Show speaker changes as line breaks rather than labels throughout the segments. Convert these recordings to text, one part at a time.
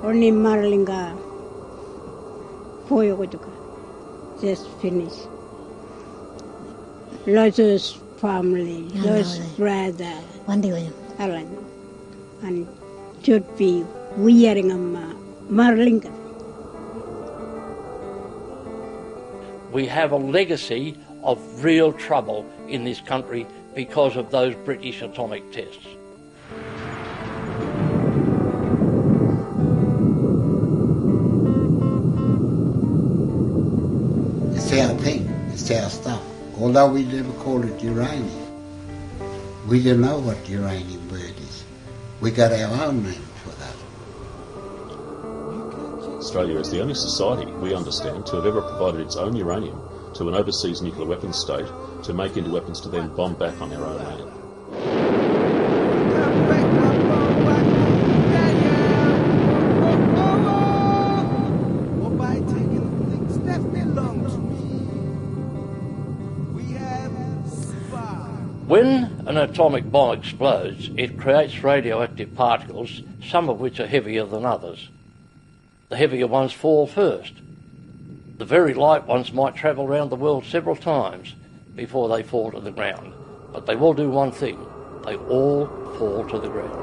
Only Maralinga, just finished. Lots of family, lots of brother, Alan, and should be wearing a Maralinga.
We have a legacy of real trouble in this country because of those British atomic tests.
It's our thing, it's our stuff. Although we never call it uranium. We don't know what uranium word is. We got our own name for that.
Australia is the only society, we understand, to have ever provided its own uranium to an overseas nuclear weapons state to make into weapons to then bomb back on our own land.
When an atomic bomb explodes, it creates radioactive particles, some of which are heavier than others. The heavier ones fall first. The very light ones might travel around the world several times before they fall to the ground. But they will do one thing, they all fall to the ground.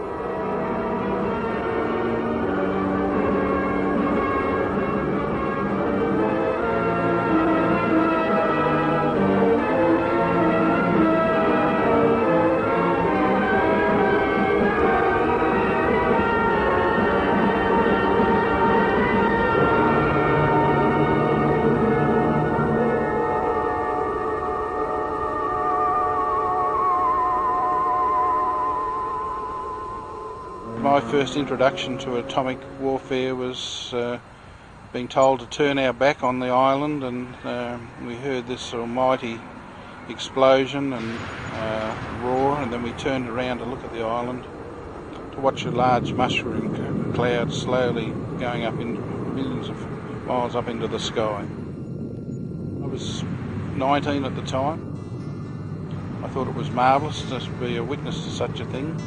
My first introduction to atomic warfare was being told to turn our back on the island, and we heard this almighty explosion and roar, and then we turned around to look at the island to watch a large mushroom cloud slowly going up into millions of miles up into the sky. I was 19 at the time. I thought it was marvellous to be a witness to such a thing.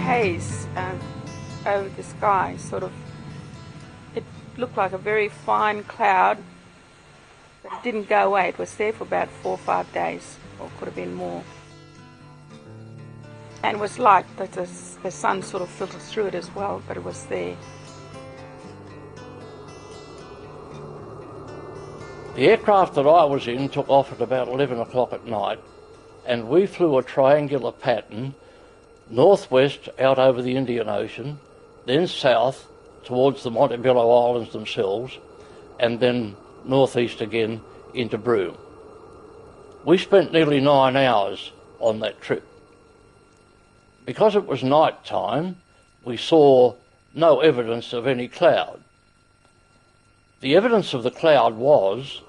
Haze over the sky, sort of. It looked like a very fine cloud, but it didn't go away. It was there for about 4 or 5 days, or could have been more. And it was light that the sun sort of filtered through it as well, but it was there.
The aircraft that I was in took off at about 11 o'clock at night, and we flew a triangular pattern northwest out over the Indian Ocean, then south towards the Montebello Islands themselves, and then northeast again into Broome. We spent nearly 9 hours on that trip. Because it was night time, we saw no evidence of any cloud. The evidence of the cloud was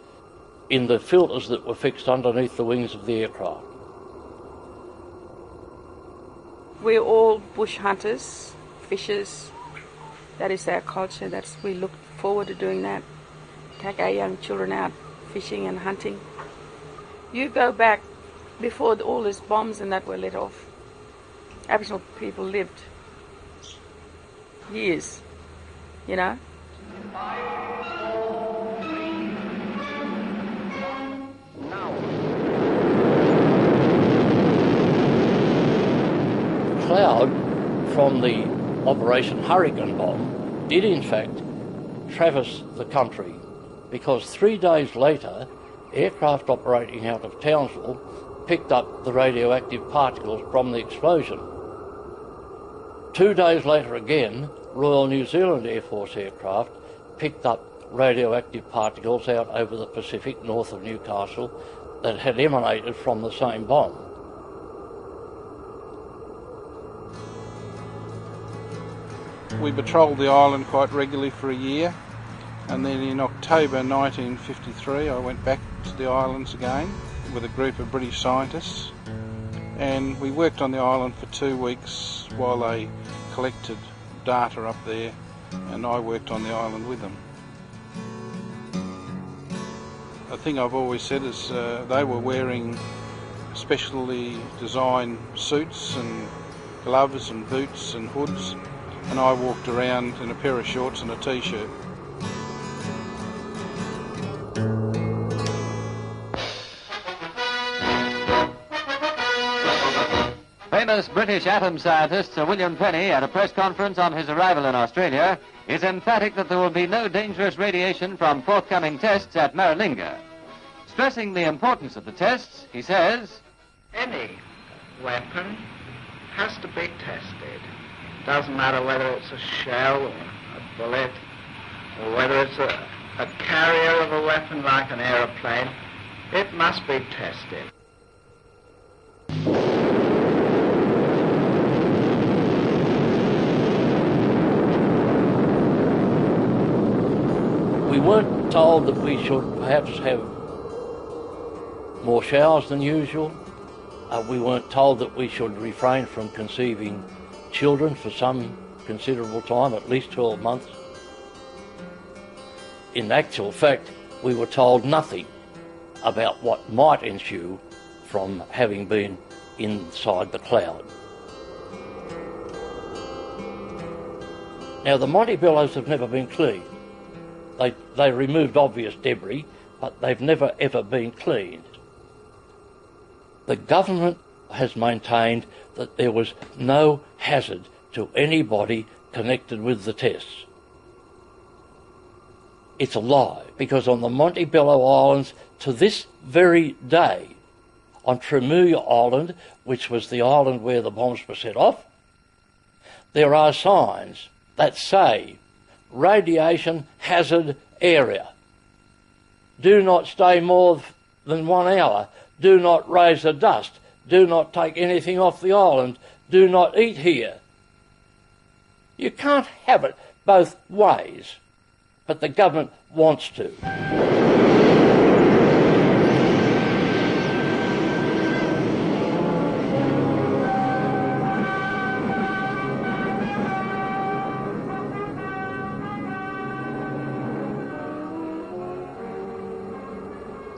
in the filters that were fixed underneath the wings of the aircraft.
We're all bush hunters, fishers. That is our culture. We look forward to doing that. Take our young children out fishing and hunting. You go back before all these bombs and that were let off. Aboriginal people lived years, you know.
Cloud from the Operation Hurricane bomb did in fact traverse the country, because 3 days later aircraft operating out of Townsville picked up the radioactive particles from the explosion. 2 days later again, Royal New Zealand Air Force aircraft picked up radioactive particles out over the Pacific north of Newcastle that had emanated from the same bomb.
We patrolled the island quite regularly for a year, and then in October 1953 I went back to the islands again with a group of British scientists, and we worked on the island for 2 weeks while they collected data up there, and I worked on the island with them. the thing I've always said is they were wearing specially designed suits and gloves and boots and hoods, and I walked around in a pair of shorts and a t-shirt.
Famous British atom scientist Sir William Penny, at a press conference on his arrival in Australia, is emphatic that there will be no dangerous radiation from forthcoming tests at Maralinga. Stressing the importance of the tests, he says,
"Any weapon has to be tested. Doesn't matter whether it's a shell or a bullet, or whether it's a carrier of a weapon like an aeroplane. It must be tested."
We weren't told that we should perhaps have more showers than usual. We weren't told that we should refrain from conceiving children for some considerable time, at least 12 months. In actual fact, we were told nothing about what might ensue from having been inside the cloud. Now, the Monty Billows have never been cleaned. They removed obvious debris, but they've never ever been cleaned. The government has maintained that there was no hazard to anybody connected with the tests. It's a lie, because on the Montebello Islands to this very day, on Tremuya Island, which was the island where the bombs were set off, there are signs that say radiation hazard area. Do not stay more than 1 hour. Do not raise the dust. Do not take anything off the island. Do not eat here. You can't have it both ways, but the government wants to.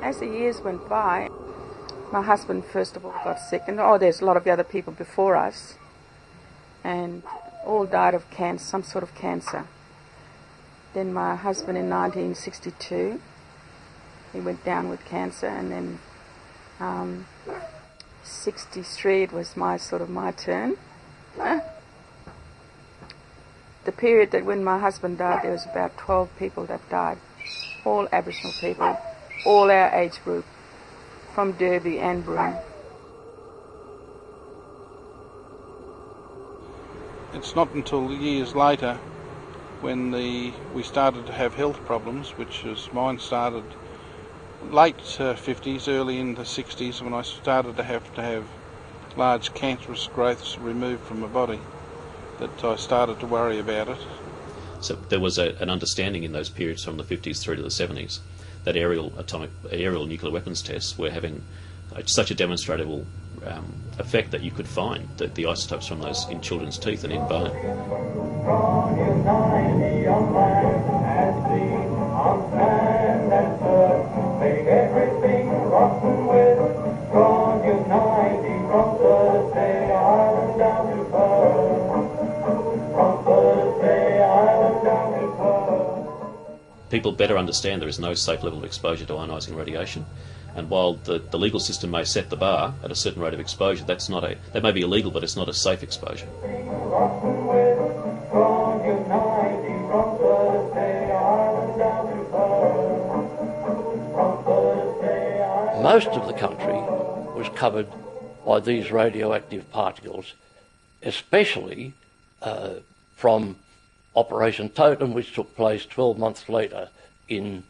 As the years went by, my husband first of all got sick, and there's a lot of the other people before us, and all died of cancer, some sort of cancer. Then my husband in 1962, he went down with cancer, and then 63 it was my turn. The period that when my husband died, there was about 12 people that died, all Aboriginal people, all our age group, from Derby and Broome.
It's not until years later when we started to have health problems, which was mine started late 50s, early in the 60s, when I started to have large cancerous growths removed from my body, that I started to worry about it.
So there was an understanding in those periods from the 50s through to the 70s that aerial nuclear weapons tests were having such a demonstrable effect that you could find the isotopes from those in children's teeth and in bone. People better understand there is no safe level of exposure to ionising radiation, and while the legal system may set the bar at a certain rate of exposure, that may be illegal, but it's not a safe exposure.
Most of the country was covered by these radioactive particles, especially from Operation Totem, which took place 12 months later in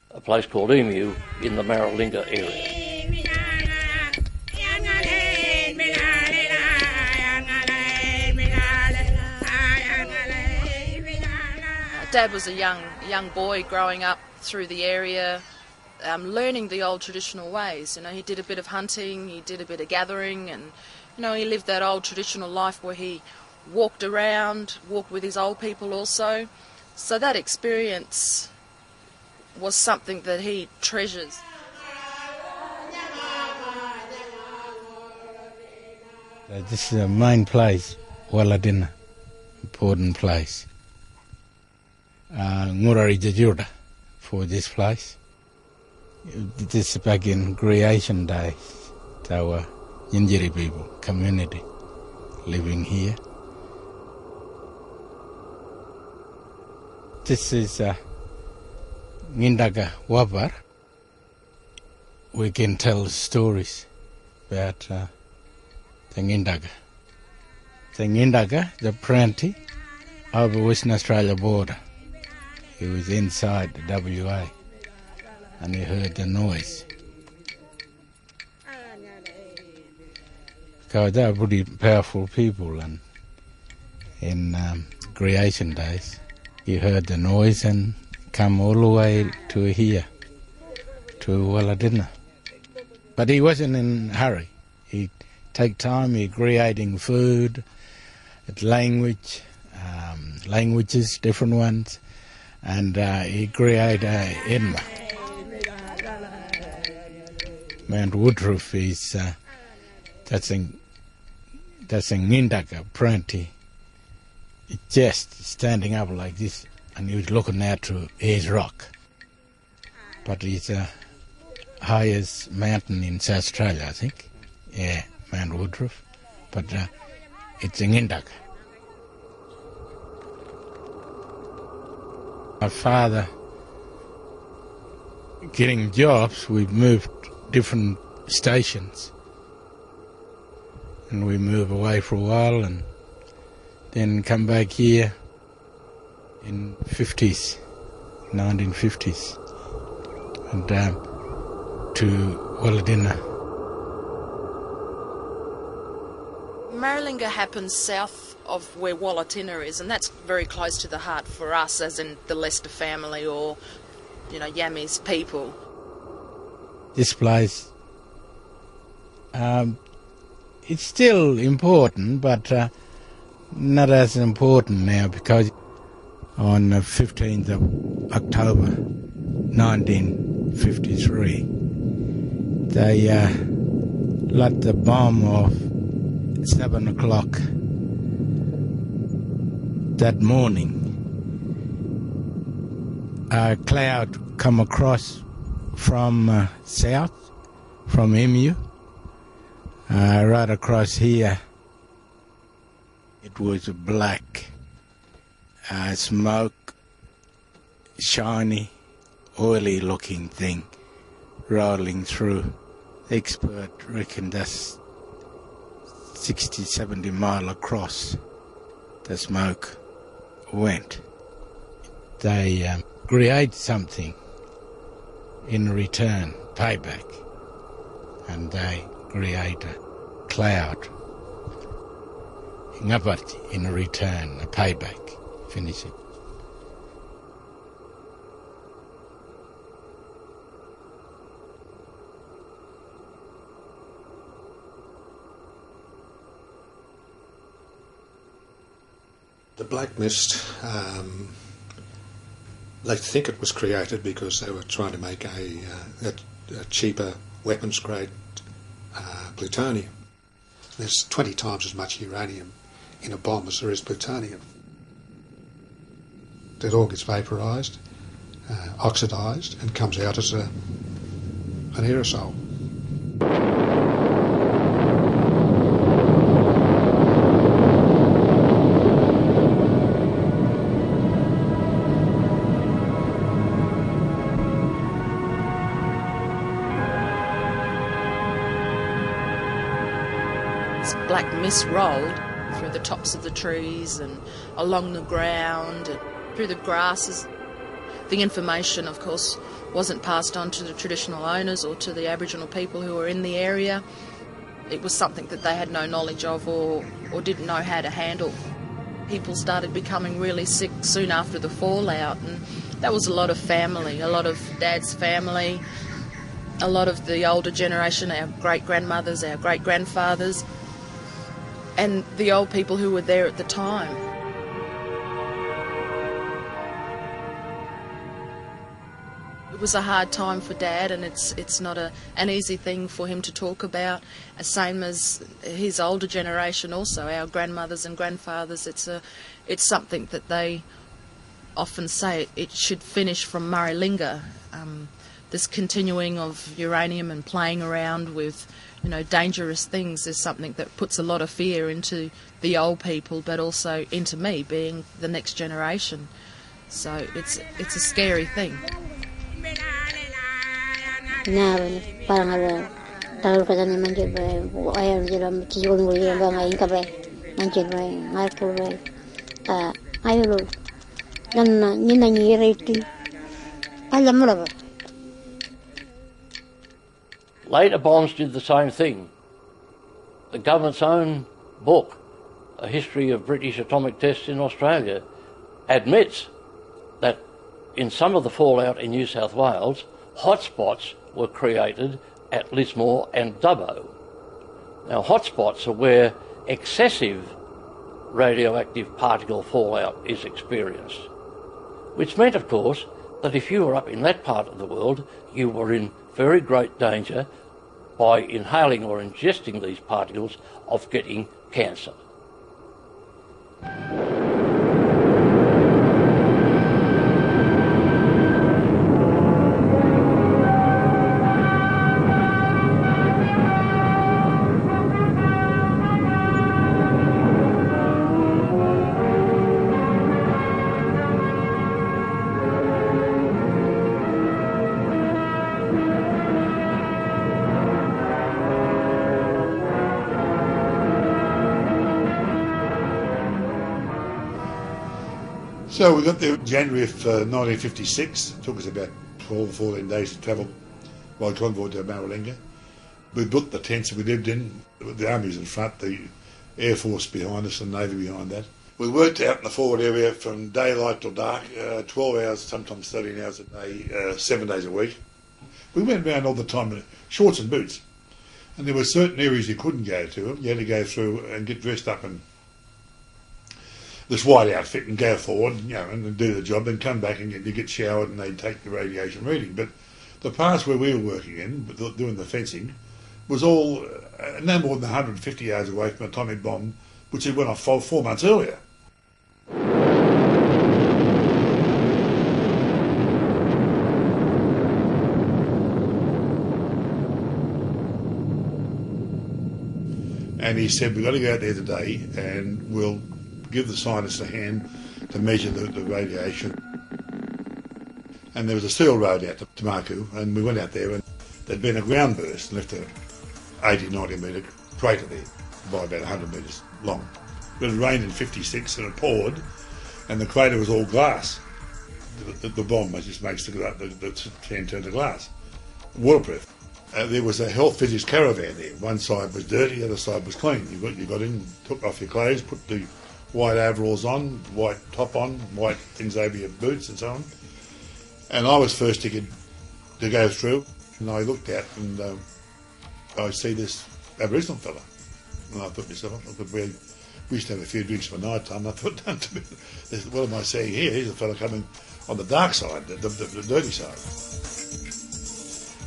a place called Emu in the Maralinga area.
Dad was a young boy growing up through the area, learning the old traditional ways. He did a bit of hunting, he did a bit of gathering, and he lived that old traditional life where he walked around, walked with his old people also. So that experience was something that he treasures.
This is the main place, Waladina, important place. Ngurari Jajuda for this place. This is back in creation days. Our Yinjiri people, community, living here. This is Ngindaga Wabar. We can tell stories about the Ngindaga. The Ngindaga, the apprentice over Western Australia border. He was inside the WA and he heard the noise. Because they were pretty powerful people, and in creation days he heard the noise and come all the way to here, to Waladina. But he wasn't in a hurry. He take time, he creating food, languages, different ones, and he created Edma. Mount Woodruff is that's in Ngindaga apprentice. It's just standing up like this, and he was looking out to Ayers Rock. But it's the highest mountain in South Australia, I think. Yeah, Mount Woodruff. But it's in Ngindaga. My father getting jobs, we moved different stations. And we move away for a while and then come back here in 1950s, and to Waladina.
Maralinga happens south of where Wallatina is, and that's very close to the heart for us, as in the Lester family or, Yami's people.
This place, it's still important, but not as important now, because on the 15th of October 1953, they let the bomb off 7 o'clock that morning. A cloud come across from south, from Emu, right across here. It was a black smoke, shiny, oily looking thing rolling through. The expert reckon that's 60, 70 mile across the smoke went. They create something in return, payback, and they create a cloud in return, a payback, finishing.
The black mist, they think it was created because they were trying to make a cheaper weapons grade plutonium. There's 20 times as much uranium in a bomb as there is plutonium. It all gets vaporised, oxidised, and comes out as an aerosol.
Black mist rolled through the tops of the trees and along the ground and through the grasses. The information, of course, wasn't passed on to the traditional owners or to the Aboriginal people who were in the area. It was something that they had no knowledge of or didn't know how to handle. People started becoming really sick soon after the fallout, and that was a lot of family, a lot of Dad's family, a lot of the older generation, our great-grandmothers, our great-grandfathers, and the old people who were there at the time. It was a hard time for Dad, and it's not an easy thing for him to talk about, same as his older generation also, our grandmothers and grandfathers. It's something that they often say it should finish from Maralinga. This continuing of uranium and playing around with, dangerous things is something that puts a lot of fear into the old people, but also into me, being the next generation. So it's a scary thing.
Parang tagal ka na manjud ba ayaw nila tiyon mo yung ba ngayon ka ba manjud ba ngarko ba ayaw lo nan nina nyireti alam mo ba.
Later bombs did the same thing. The government's own book, A History of British Atomic Tests in Australia, admits that in some of the fallout in New South Wales, hotspots were created at Lismore and Dubbo. Now, hotspots are where excessive radioactive particle fallout is experienced, which meant, of course, that if you were up in that part of the world, you were in very great danger by inhaling or ingesting these particles of getting cancer.
So we got there in January of 1956. It took us about 12 or 14 days to travel by convoy to Maralinga. We built the tents that we lived in. The Army was in front, the Air Force behind us and Navy behind that. We worked out in the forward area from daylight till dark, 12 hours, sometimes 13 hours a day, 7 days a week. We went around all the time in shorts and boots. And there were certain areas you couldn't go to. You had to go through and get dressed up in this white outfit and go forward, and do the job, then come back and you get showered and they'd take the radiation reading. But the parts where we were working in, doing the fencing, was all no more than 150 yards away from an atomic bomb, which had went off 4 months earlier. And he said, we've got to go out there today and we'll give the scientists a hand to measure the radiation. And there was a steel road out to Tamaku, and we went out there and there'd been a ground burst and left a 80-90 metre crater there by about 100 metres long. It had rained in 56 and it poured, and the crater was all glass. The bomb just makes the can turn to glass. Waterproof. There was a health physics caravan there. One side was dirty, the other side was clean. You got in, took off your clothes, put the white overalls on, white top on, white things over your boots and so on. And I was first to go through, and I looked out and I see this Aboriginal fella. And I thought to myself, we used to have a few drinks for night time. I thought, what am I seeing here? Here's a fella coming on the dark side, the dirty side.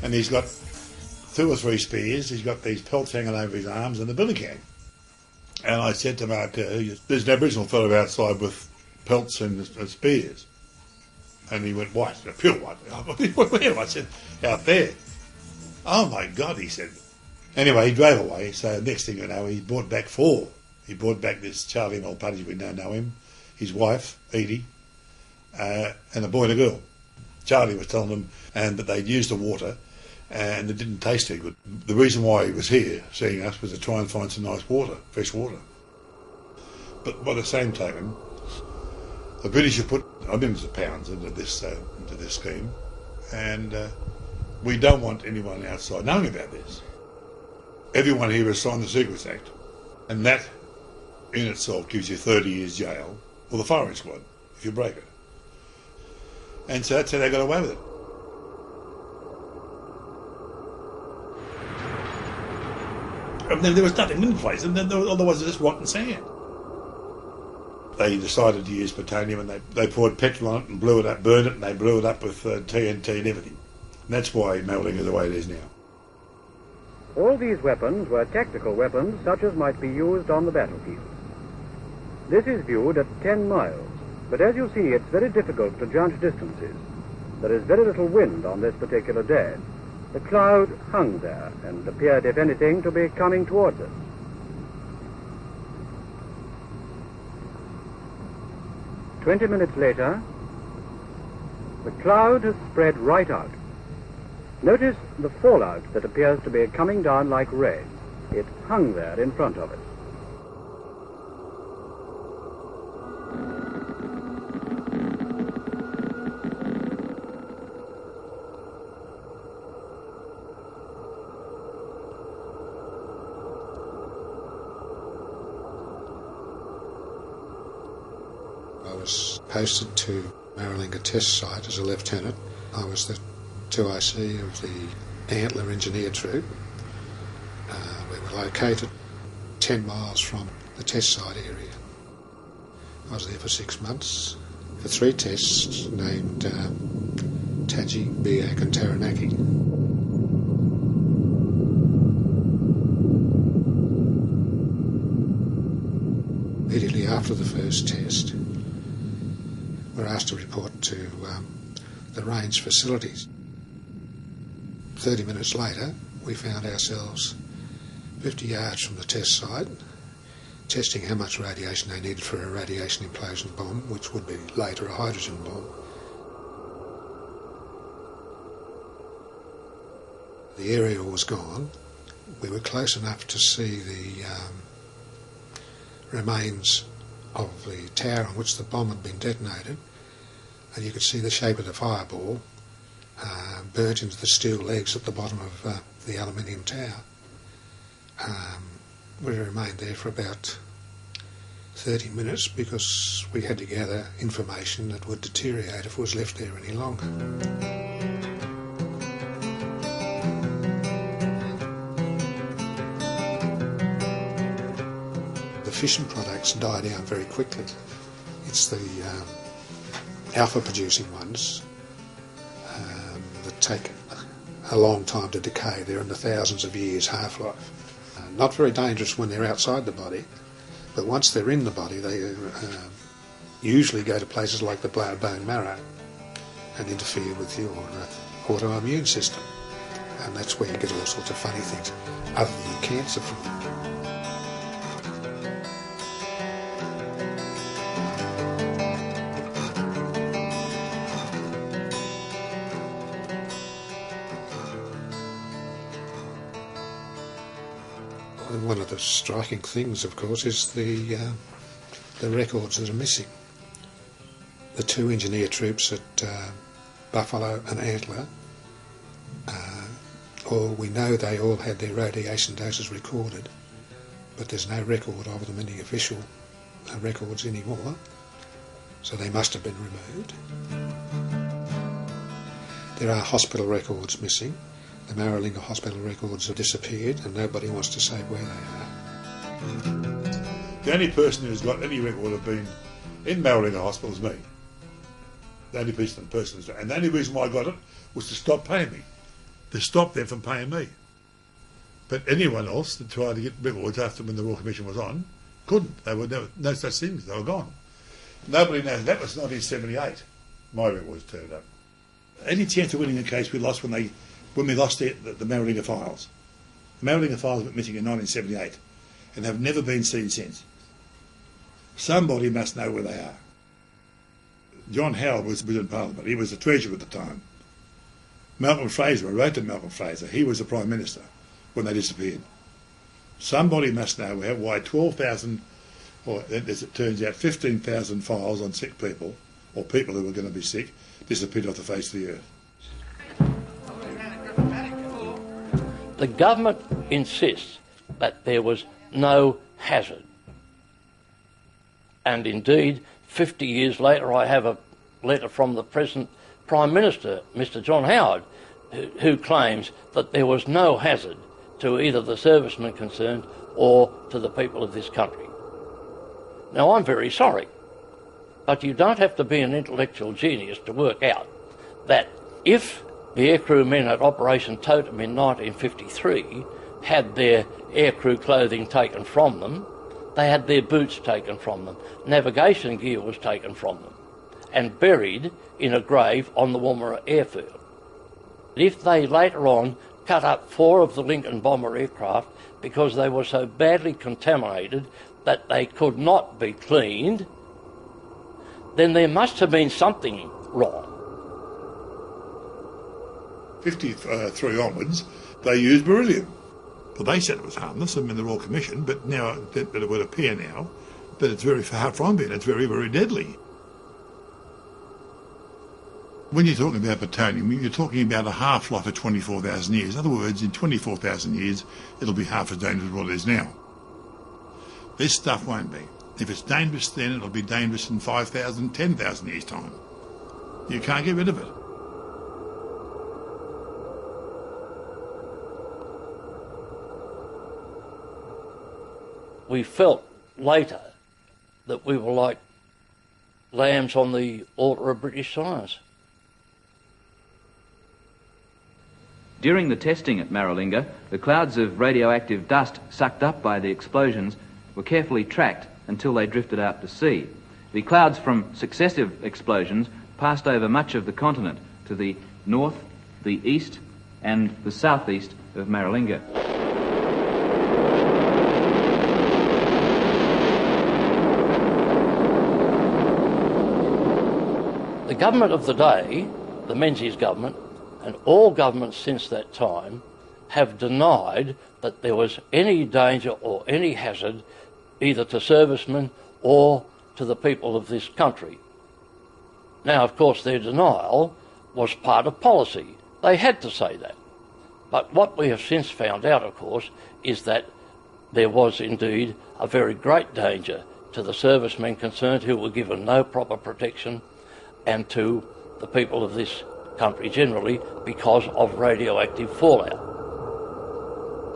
And he's got 2 or 3 spears, he's got these pelts hanging over his arms and a billy can. And I said to Mark, there's an Aboriginal fellow outside with pelts and spears. And he went, white, pure white. Where? I said, out there. Oh my God, he said. Anyway, he drove away, so next thing you know, he brought back 4. He brought back this Charlie and old Pudgy, we now know him, his wife, Edie, and a boy and a girl. Charlie was telling them that they'd used the water and it didn't taste very good. The reason why he was here, seeing us, was to try and find some nice water, fresh water. But by the same token, the British have put millions of pounds into this scheme, and we don't want anyone outside knowing about this. Everyone here has signed the Secrets Act, and that in itself gives you 30 years jail, or the firing squad, if you break it. And so that's how they got away with it. And there was nothing in the place, and then otherwise it was just rotten sand. They decided to use plutonium, and they poured petrol on it and blew it up, burned it, and they blew it up with TNT and everything. And that's why Maralinga is the way it is now.
All these weapons were tactical weapons such as might be used on the battlefield. This is viewed at 10 miles, but as you see, it's very difficult to judge distances. There is very little wind on this particular day. The cloud hung there and appeared, if anything, to be coming towards us. "20 minutes later, the cloud has spread right out. Notice the fallout that appears to be coming down like rain. It hung there in front of us.
I was posted to Maralinga test site as a lieutenant. I was the 2IC of the Antler engineer troop. We were located 10 miles from the test site area. I was there for 6 months for 3 tests named Taji, Biak and Taranaki. Immediately after the first test, we were asked to report to the range facilities. 30 minutes later, we found ourselves 50 yards from the test site, testing how much radiation they needed for a radiation implosion bomb, which would be later a hydrogen bomb. The aerial was gone. We were close enough to see the remains of the tower on which the bomb had been detonated, and you could see the shape of the fireball burnt into the steel legs at the bottom of the aluminium tower. We remained there for about 30 minutes because we had to gather information that would deteriorate if it was left there any longer. The fission products die down very quickly. It's the alpha producing ones that take a long time to decay. They're in the thousands of years half-life. Not very dangerous when they're outside the body, but once they're in the body they usually go to places like the bone marrow and interfere with your autoimmune system, and that's where you get all sorts of funny things other than cancer from them. One of the striking things, of course, is the records that are missing. The 2 engineer troops at Buffalo and Antler, we know they all had their radiation doses recorded, but there's no record of them in the official records anymore, so they must have been removed. There are hospital records missing. The Maralinga hospital records have disappeared and nobody wants to say where they are.
The only person who's got any record of being in Maralinga hospital is me. The only person, and the only reason why I got it was to stop paying me. To stop them from paying me. But anyone else that tried to get records after when the Royal Commission was on, couldn't. They were no such things, they were gone. Nobody knows that was 1978. My records turned up. Any chance of winning a case we lost when we lost the Maralinga files. The Maralinga files went missing in 1978 and have never been seen since. Somebody must know where they are. John Howard was in Parliament. He was the Treasurer at the time. Malcolm Fraser, I wrote to Malcolm Fraser, he was the Prime Minister when they disappeared. Somebody must know why 12,000, or as it turns out 15,000 files on sick people, or people who were going to be sick, disappeared off the face of the earth.
The government insists that there was no hazard. And indeed, 50 years later, I have a letter from the present Prime Minister, Mr. John Howard, who claims that there was no hazard to either the servicemen concerned or to the people of this country. Now, I'm very sorry But you don't have to be an intellectual genius to work out that if the aircrew men at Operation Totem in 1953 had their aircrew clothing taken from them, they had their boots taken from them, navigation gear was taken from them, and buried in a grave on the Woomera airfield. If they later on cut up 4 of the Lincoln bomber aircraft because they were so badly contaminated that they could not be cleaned, then there must have been something wrong.
53 onwards, they used beryllium. Well, they said it was harmless, I mean, they're all commissioned, but now it would appear now that it's very far from it. It's very, very deadly. When you're talking about plutonium, you're talking about a half-life of 24,000 years. In other words, in 24,000 years, it'll be half as dangerous as what it is now. This stuff won't be. If it's dangerous then, it'll be dangerous in 5,000, 10,000 years' time. You can't get rid of it.
We felt later that we were like lambs on the altar of British science.
During the testing at Maralinga, the clouds of radioactive dust sucked up by the explosions were carefully tracked until they drifted out to sea. The clouds from successive explosions passed over much of the continent to the north, the east and the southeast of Maralinga.
The government of the day, the Menzies government, and all governments since that time have denied that there was any danger or any hazard either to servicemen or to the people of this country. Now, of course, their denial was part of policy. They had to say that. But what we have since found out, of course, is that there was indeed a very great danger to the servicemen concerned who were given no proper protection, and to the people of this country generally because of radioactive fallout.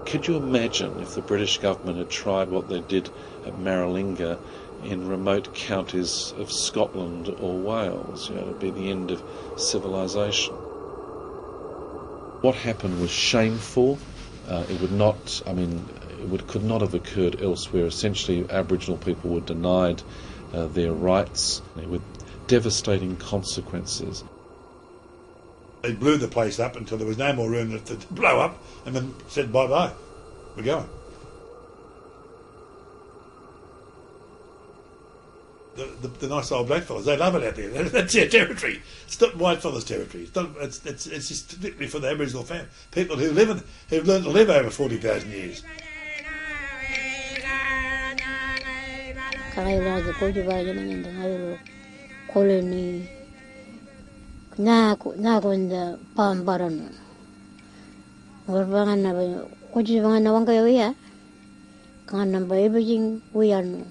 Could you imagine if the British government had tried what they did at Maralinga in remote counties of Scotland or Wales? You know, it would be the end of civilization. What happened was shameful. It would not, I mean, could not have occurred elsewhere. Essentially, Aboriginal people were denied their rights with devastating consequences.
They blew the place up until there was no more room to blow up, and then said bye-bye, we're going. The nice old blackfellas, they love it out there. That's their territory. It's not whitefellas' territory. It's just strictly for the Aboriginal people who've learned to live over 40,000 years.
Colony nagonda pambarano warvangana ba kujivangana wanga ya kana ba ebijing uyano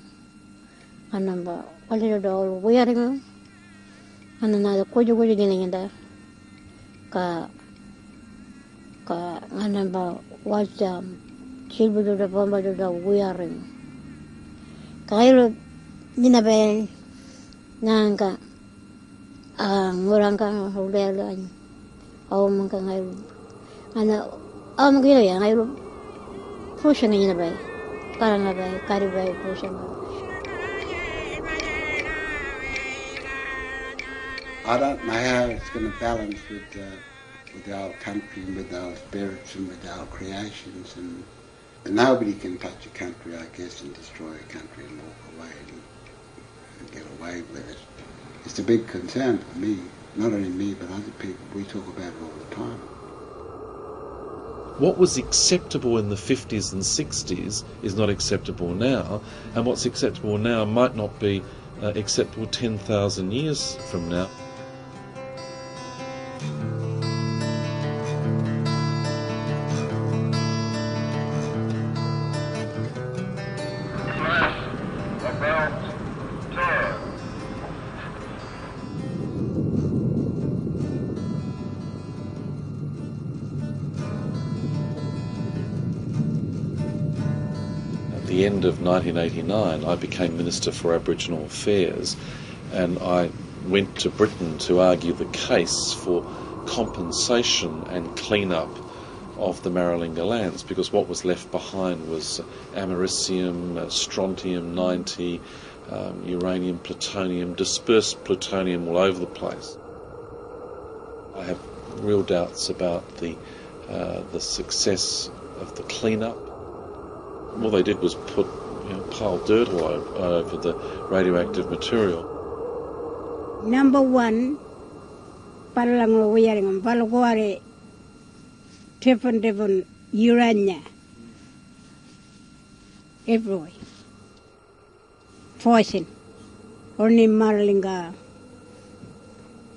anamba waliro do uyaringo anana kuju dinenda ka anamba wacha chilbudo da pambado da uyaringo kairo dinabe nanga ngurangka hodela au mangka ngai ana am gila ya ngai pushing in bay karanga bay kari bay pushing.
I don't know how it's going to balance with our country and with our spirits and with our creations, and nobody can touch a country, I guess, and destroy a country and walk away and get away with it. It's a big concern for me, not only me but other people. We talk about it all the time.
What was acceptable in the 50s and 60s is not acceptable now, and what's acceptable now might not be acceptable 10,000 years from now. At the end of 1989, I became Minister for Aboriginal Affairs, and I went to Britain to argue the case for compensation and clean-up of the Maralinga lands, because what was left behind was americium, strontium-90, uranium, plutonium, dispersed plutonium all over the place. I have real doubts about the success of the clean-up. All they did was put pile dirt all over the radioactive material.
Number one, palang wiring balware different uranium everywhere. Poison. Only Maralinga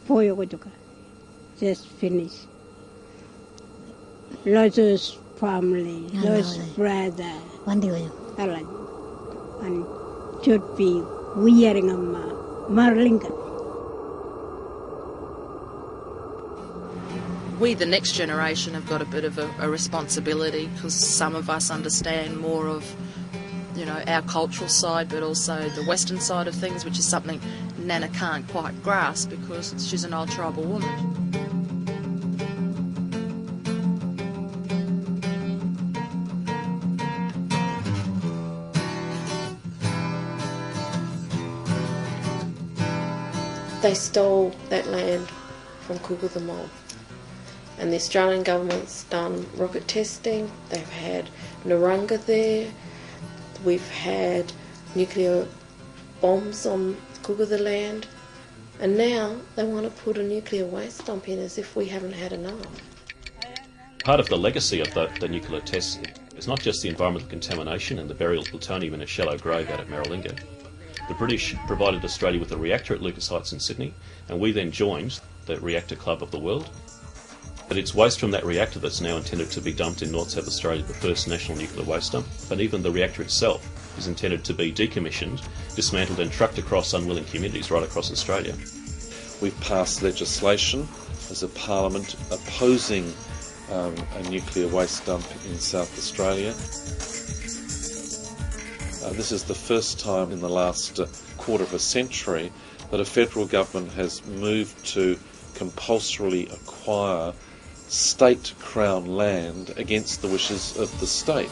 Poyogotuka. Just finished. Lots of family, lots of brother. Alan. And should be wearing a Maralinga.
We, the next generation, have got a bit of a responsibility, because some of us understand more of, our cultural side, but also the Western side of things, which is something Nana can't quite grasp because she's an old tribal woman.
They stole that land from Kukuthamo. And the Australian government's done rocket testing. They've had Narunga there. We've had nuclear bombs on Kukutha land. And now they want to put a nuclear waste dump in as if we haven't had enough.
Part of the legacy of the nuclear tests is not just the environmental contamination and the burial of plutonium in a shallow grave out at Maralinga. The British provided Australia with a reactor at Lucas Heights in Sydney, and we then joined the Reactor Club of the World. But it's waste from that reactor that's now intended to be dumped in North South Australia, the first national nuclear waste dump. But even the reactor itself is intended to be decommissioned, dismantled and trucked across unwilling communities right across Australia.
We've passed legislation as a parliament opposing a nuclear waste dump in South Australia. This is the first time in the last quarter of a century that a federal government has moved to compulsorily acquire state crown land against the wishes of the state.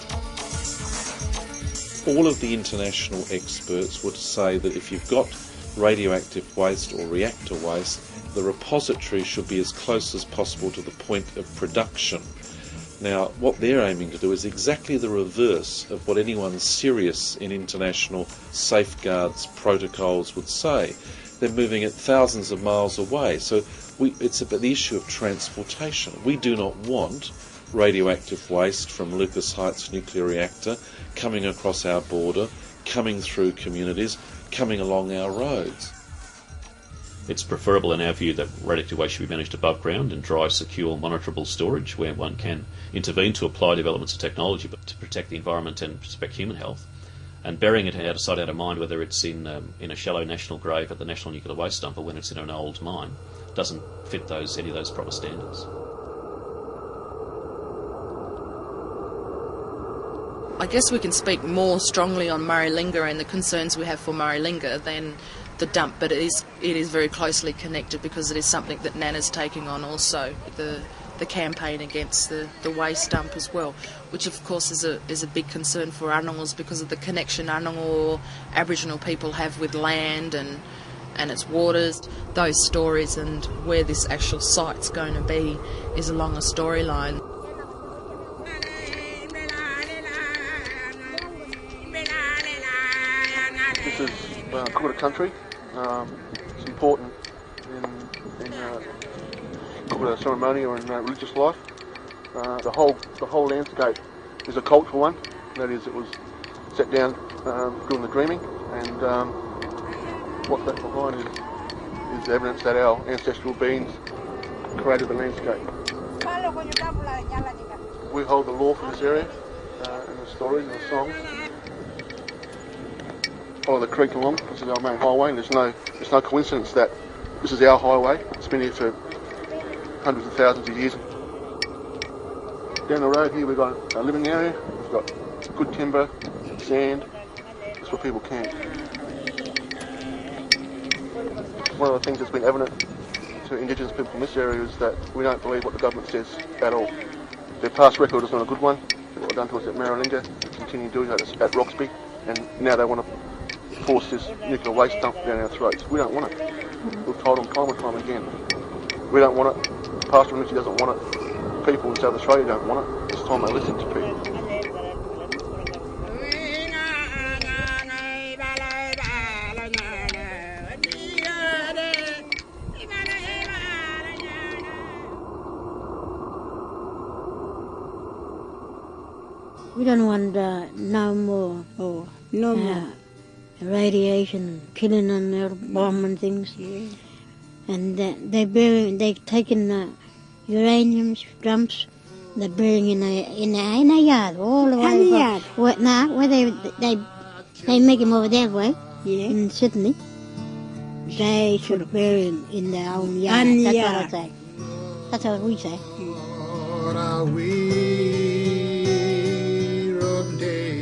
All of the international experts would say that if you've got radioactive waste or reactor waste, the repository should be as close as possible to the point of production. Now, what they're aiming to do is exactly the reverse of what anyone serious in international safeguards protocols would say. They're moving it thousands of miles away. So it's about the issue of transportation. We do not want radioactive waste from Lucas Heights nuclear reactor coming across our border, coming through communities, coming along our roads.
It's preferable in our view that radioactive waste should be managed above ground in dry, secure, monitorable storage where one can intervene to apply developments of technology but to protect the environment and protect human health. And burying it out of sight, out of mind, whether it's in a shallow national grave at the National Nuclear Waste Dump or when it's in an old mine, doesn't fit any of those proper standards.
I guess we can speak more strongly on Maralinga and the concerns we have for Maralinga than the dump, but it is very closely connected because it is something that Nana's taking on also, the campaign against the waste dump as well, which of course is a big concern for Anongals because of the connection Anongal Aboriginal people have with land and its waters. Those stories and where this actual site's going to be is along a storyline.
This is Kukutha country. It's important in Kukutha ceremony or in religious life. The whole landscape is a cultural one. That is, it was set down during the dreaming, and what's left behind is evidence that our ancestral beings created the landscape. We hold the law for this area, and the stories and the songs. Follow the creek along. This is our main highway, and it's no coincidence that this is our highway. It's been here for hundreds of thousands of years. Down the road here we've got a living area. We've got good timber, sand. That's where people camp. one of the things that's been evident to Indigenous people in this area is that we don't believe what the government says at all. Their past record is not a good one. What they've done to us at Maralinga, they continue doing that at Roxby, and now they want to force this nuclear waste dump down our throats. We don't want it. We've told them time and time again. We don't want it. The pastoral ministry doesn't want it. People in South Australia don't want it. It's time they listen to people.
We don't want no more.
Oh, no more.
Radiation, killing and bomb and things.
Yeah.
And they're taking uranium dumps. They're burying in a yard all the way.
In a yard?
Where they make them over that way.
Yeah.
In Sydney. They should bury them in their own yard. That's what I say. That's what we say.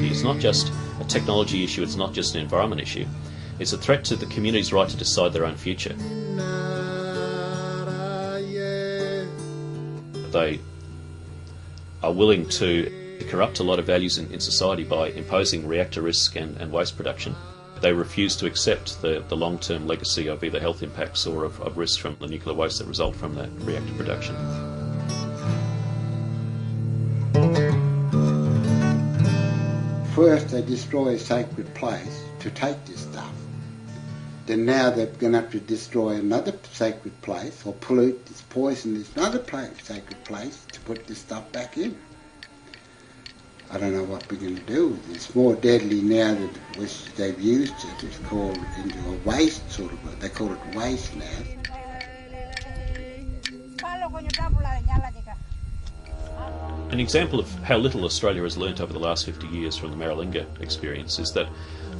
It's not just a technology issue, it's not just an environment issue. It's a threat to the community's right to decide their own future. They are willing to corrupt a lot of values in society by imposing reactor risk and waste production. They refuse to accept the long-term legacy of either health impacts or of risks from the nuclear waste that result from that reactor production.
First they destroy a sacred place to take this stuff. Then now they're going to have to destroy another sacred place or pollute this poison this another sacred place to put this stuff back in. I don't know what we're going to do with it. It's more deadly now that they've used it. It's called into a waste sort of, they call it waste now.
An example of how little Australia has learnt over the last 50 years from the Maralinga experience is that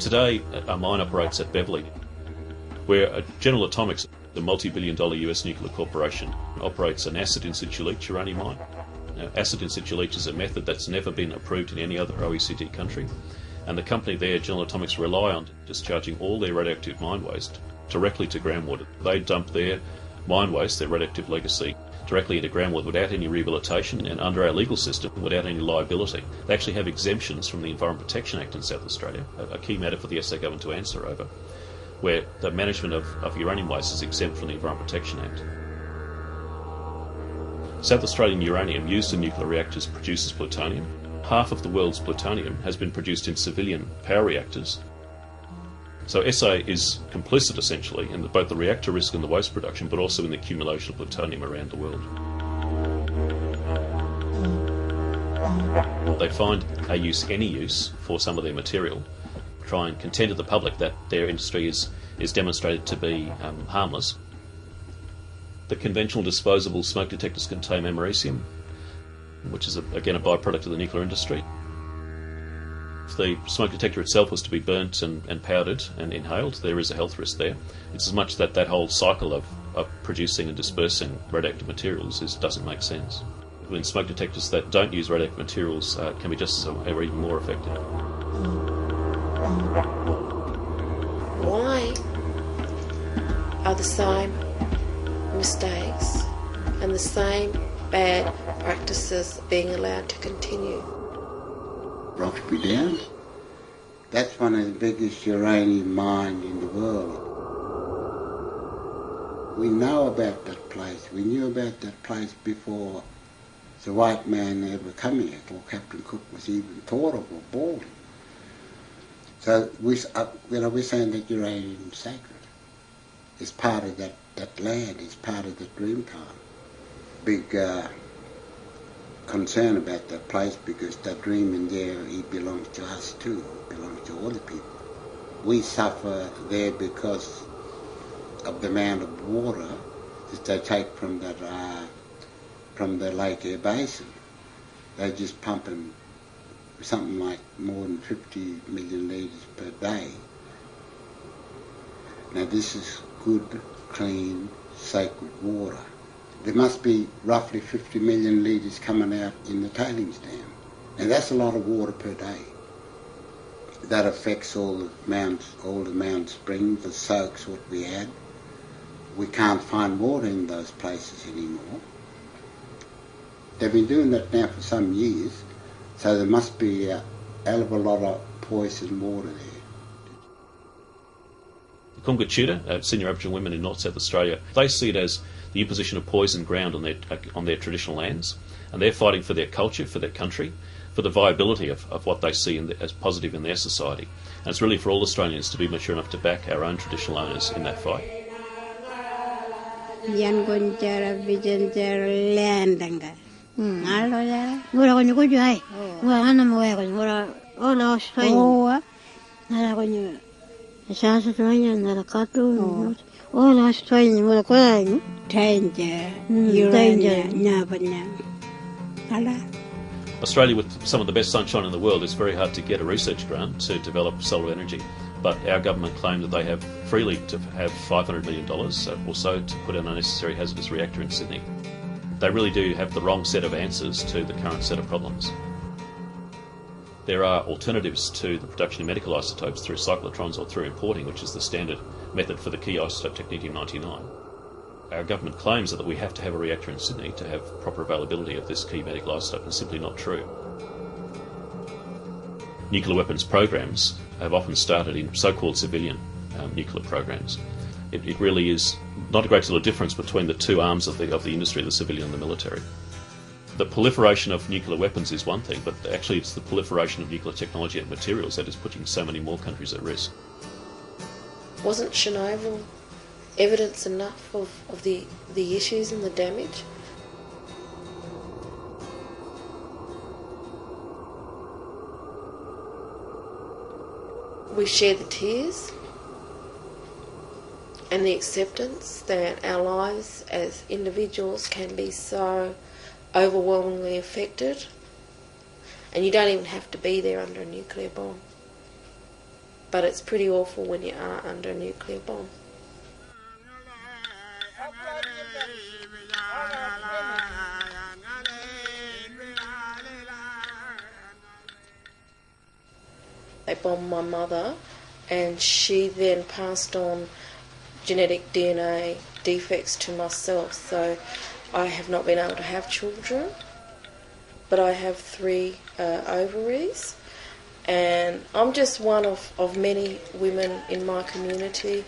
today a mine operates at Beverley, where General Atomics, the multi-billion-dollar US nuclear corporation, operates an acid in situ leach uranium mine. Now, acid in situ leach is a method that's never been approved in any other OECD country, and the company there, General Atomics, rely on discharging all their radioactive mine waste directly to groundwater. They dump their mine waste, their radioactive legacy, directly into groundwater without any rehabilitation and under our legal system without any liability. They actually have exemptions from the Environment Protection Act in South Australia, a key matter for the SA government to answer over, where the management of uranium waste is exempt from the Environment Protection Act. South Australian uranium used in nuclear reactors produces plutonium. Half of the world's plutonium has been produced in civilian power reactors. So SA is complicit essentially in both the reactor risk and the waste production, but also in the accumulation of plutonium around the world. They find any use for some of their material, try and contend to the public that their industry is demonstrated to be harmless. The conventional disposable smoke detectors contain americium, which is again a byproduct of the nuclear industry. If the smoke detector itself was to be burnt and powdered and inhaled, there is a health risk there. It's as much that whole cycle of producing and dispersing radioactive materials doesn't make sense. When smoke detectors that don't use radioactive materials can be just or even more effective.
Why are the same mistakes and the same bad practices being allowed to continue?
Roxby Downs. That's one of the biggest uranium mines in the world. We know about that place. We knew about that place before the white man ever come here, or Captain Cook was even thought of or born. So we're saying that uranium is sacred. It's part of that land. It's part of the Dreamtime. Big concern about that place because that dream in there, it belongs to us too. It belongs to all the people. We suffer there because of the amount of water that they take from the Lake Eyre Basin. They just pumping something like more than 50 million litres per day. Now this is good, clean, sacred water. There must be roughly 50 million litres coming out in the tailings dam. And that's a lot of water per day. That affects all the mountain springs, the soaks what we had. we can't find water in those places anymore. They've been doing that now for some years, so there must be a hell of a lot of poison water there.
The Kunga senior Aboriginal women in North South Australia, they see it as the imposition of poison ground on their traditional lands, and they're fighting for their culture, for their country, for the viability of what they see as positive in their society. And it's really for all Australians to be mature enough to back our own traditional owners in that fight. Australia, with some of the best sunshine in the world, it's very hard to get a research grant to develop solar energy. But our government claim that they have freely to have $500 million or so to put an unnecessary hazardous reactor in Sydney. They really do have the wrong set of answers to the current set of problems. There are alternatives to the production of medical isotopes through cyclotrons or through importing, which is the standard method for the key isotope technetium-99. Our government claims that we have to have a reactor in Sydney to have proper availability of this key medical isotope, and it's simply not true. Nuclear weapons programs have often started in so-called civilian nuclear programs. It really is not a great deal of difference between the two arms of the industry, the civilian and the military. The proliferation of nuclear weapons is one thing, but actually it's the proliferation of nuclear technology and materials that is putting so many more countries at risk.
Wasn't Chernobyl evidence enough of the issues and the damage? We share the tears and the acceptance that our lives as individuals can be so overwhelmingly affected, and you don't even have to be there under a nuclear bomb, but it's pretty awful when you are under a nuclear bomb. They bombed my mother, and she then passed on genetic DNA defects to myself, so I have not been able to have children, but I have 3 ovaries, and I'm just one of many women in my community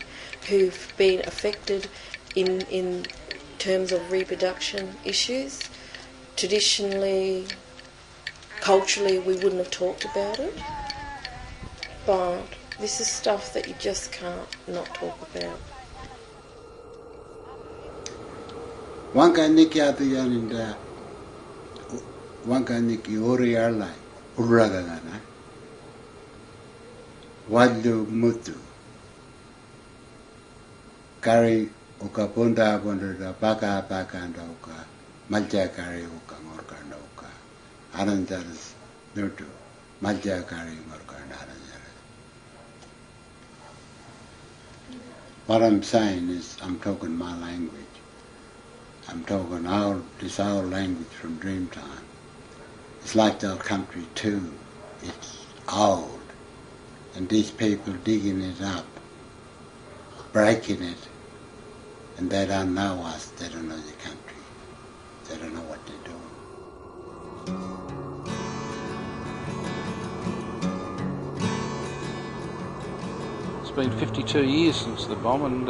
who've been affected in terms of reproduction issues. Traditionally, culturally, we wouldn't have talked about it, but this is stuff that you just can't not talk about.
Wanga niki atu yaninda, wanga niki ori arlai, urragana, wadu mutu, kari uka ponda da paka anda uka, malja kari uka ngorkanda uka, aranjaras nutu, malja kari ngorkanda aranjaras. What I'm saying is, I'm talking my language. I'm talking this our language from Dreamtime. It's like our country too. It's old. And these people digging it up, breaking it, and they don't know us, they don't know the country. They don't know what they're doing.
It's been 52 years since the bomb, and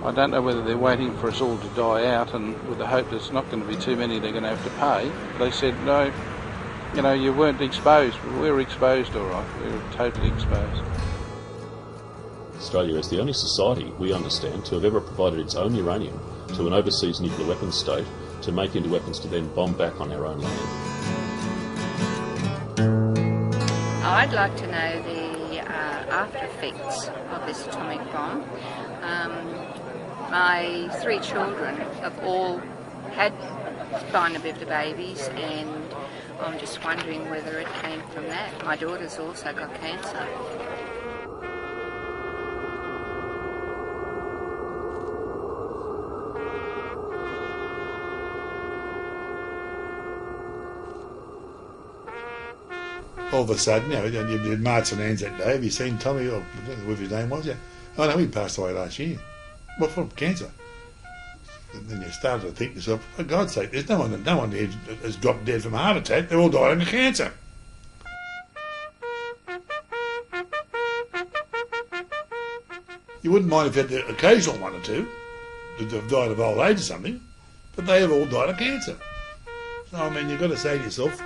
I don't know whether they're waiting for us all to die out and with the hope there's not going to be too many they're going to have to pay. They said, no, you weren't exposed. We were exposed, all right. We were totally exposed.
Australia is the only society, we understand, to have ever provided its own uranium to an overseas nuclear weapons state to make into weapons to then bomb back on our own land.
I'd like to know the after effects of this atomic bomb. My 3 children have all had spina bifida babies, and I'm just wondering whether it came from that. My daughter's also got cancer.
All of a sudden, you march on Anzac Day. Have you seen Tommy, or I don't know what his name was, yeah? Oh no, he passed away last year. Well, from cancer. And then you started to think to yourself, for God's sake, there's no one here has dropped dead from a heart attack. They're all dying of cancer. You wouldn't mind if you had the occasional one or two that have died of old age or something, but they have all died of cancer. So, I mean, you've got to say to yourself,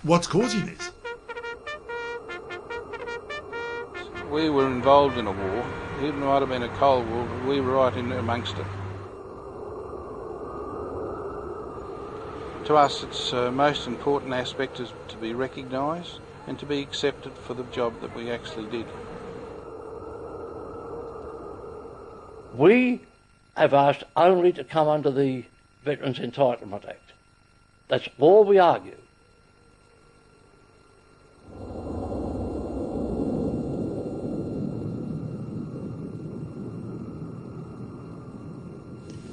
what's causing this?
We were involved in a war. It might have been a Cold War, but we were right in amongst it. To us, its most important aspect is to be recognised and to be accepted for the job that we actually did.
We have asked only to come under the Veterans Entitlement Act. That's all we argue.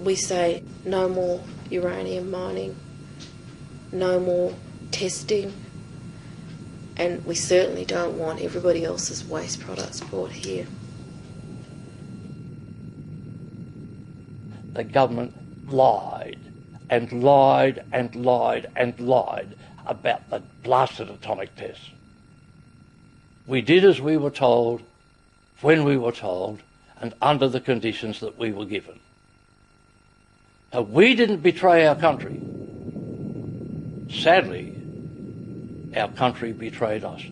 We say no more uranium mining, no more testing, and we certainly don't want everybody else's waste products brought here.
The government lied and lied and lied and lied about the blasted atomic tests. We did as we were told, when we were told, and under the conditions that we were given. Now, we didn't betray our country. Sadly, our country betrayed us.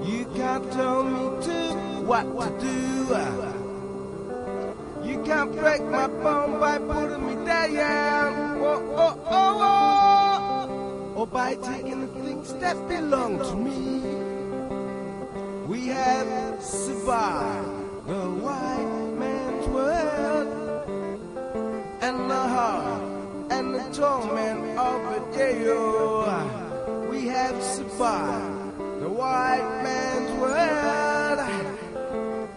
You can't tell me what to do. You can't break my bone by putting me down. Or by taking the things that belong to me. We have survived the white man's world and the heart and the torment of the jail. We have survived the white man's world,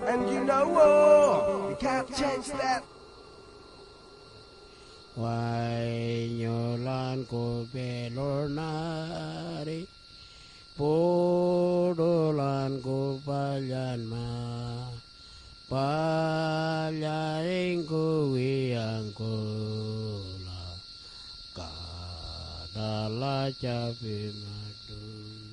and you know, you can't change that.
Why nyolan ko belornari, podolan ko palyan ma, palyain ko wiyang ko la, kadala chapi madun.